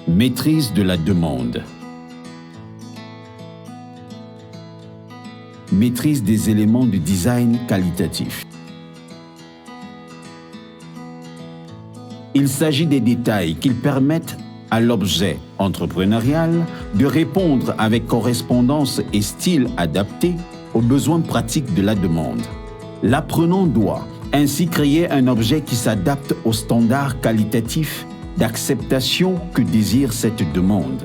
Maîtrise de la demande. Maîtrise des éléments du design qualitatif. Il s'agit des détails qui permettent à l'objet entrepreneurial de répondre avec correspondance et style adapté aux besoins pratiques de la demande. L'apprenant doit ainsi créer un objet qui s'adapte aux standards qualitatifs d'acceptation que désire cette demande.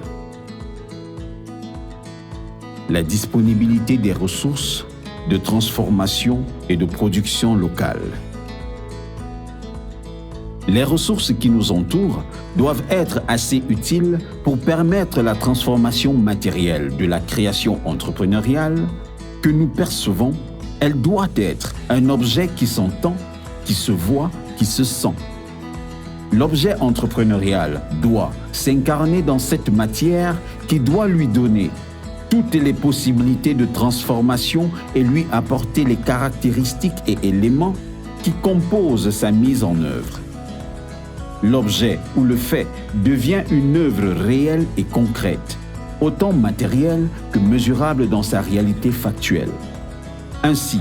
La disponibilité des ressources de transformation et de production locale. Les ressources qui nous entourent doivent être assez utiles pour permettre la transformation matérielle de la création entrepreneuriale que nous percevons. Elle doit être un objet qui s'entend, qui se voit, qui se sent. L'objet entrepreneurial doit s'incarner dans cette matière qui doit lui donner toutes les possibilités de transformation et lui apporter les caractéristiques et éléments qui composent sa mise en œuvre. L'objet ou le fait devient une œuvre réelle et concrète, autant matérielle que mesurable dans sa réalité factuelle. Ainsi,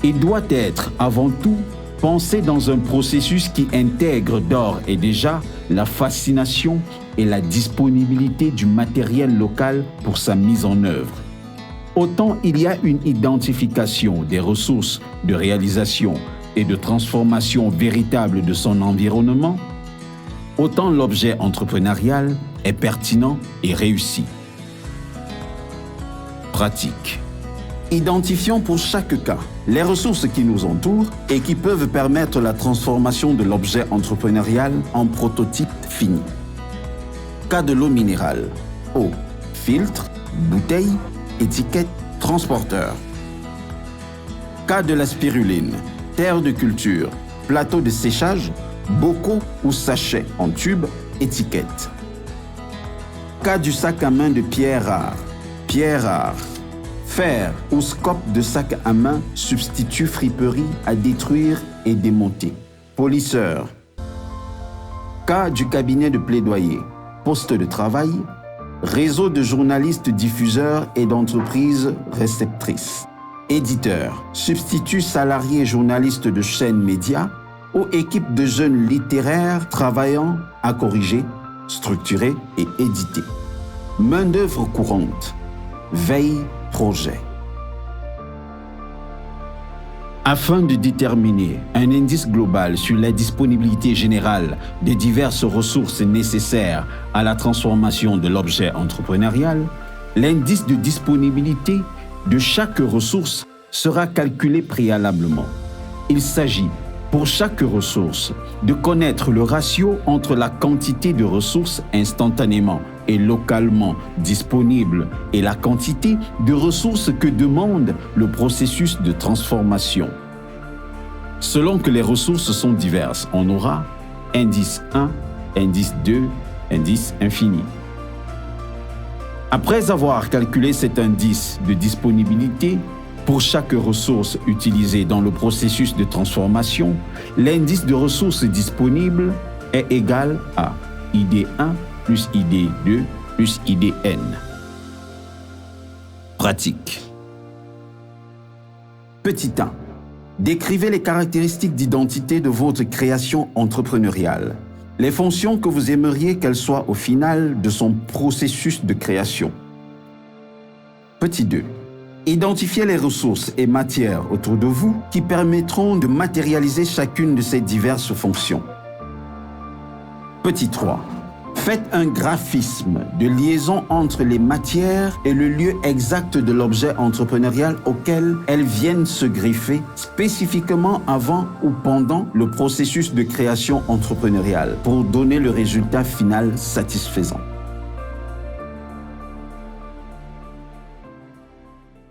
il doit être avant tout pensé dans un processus qui intègre d'ores et déjà la fascination et la disponibilité du matériel local pour sa mise en œuvre. Autant il y a une identification des ressources de réalisation et de transformation véritable de son environnement, autant l'objet entrepreneurial est pertinent et réussi. Pratique. Identifions pour chaque cas les ressources qui nous entourent et qui peuvent permettre la transformation de l'objet entrepreneurial en prototype fini. Cas de l'eau minérale. Eau, filtre, bouteille, étiquette, transporteur. Cas de la spiruline. Terre de culture, plateau de séchage, bocaux ou sachets en tube, étiquette. Cas du sac à main de pierre rare. Pierre rare. Fer ou scope de sac à main substitue friperie à détruire et démonter. Polisseur. Cas du cabinet de plaidoyer. Poste de travail. Réseau de journalistes diffuseurs et d'entreprises réceptrices. Éditeur. Substitut salarié journaliste de chaînes médias ou équipe de jeunes littéraires travaillant à corriger, structurer et éditer. Main-d'œuvre courante. Veille, projet. Afin de déterminer un indice global sur la disponibilité générale des diverses ressources nécessaires à la transformation de l'objet entrepreneurial, l'indice de disponibilité de chaque ressource sera calculé préalablement. Il s'agit, pour chaque ressource, de connaître le ratio entre la quantité de ressources instantanément et localement disponibles et la quantité de ressources que demande le processus de transformation. Selon que les ressources sont diverses, on aura indice 1, indice 2, indice infini. Après avoir calculé cet indice de disponibilité pour chaque ressource utilisée dans le processus de transformation, l'indice de ressources disponibles est égal à ID1 plus ID2 plus IDN. Pratique. Petit 1. Décrivez les caractéristiques d'identité de votre création entrepreneuriale. Les fonctions que vous aimeriez qu'elles soient au final de son processus de création. Petit 2. Identifiez les ressources et matières autour de vous qui permettront de matérialiser chacune de ces diverses fonctions. Petit 3. Faites un graphisme de liaison entre les matières et le lieu exact de l'objet entrepreneurial auquel elles viennent se greffer spécifiquement avant ou pendant le processus de création entrepreneuriale pour donner le résultat final satisfaisant.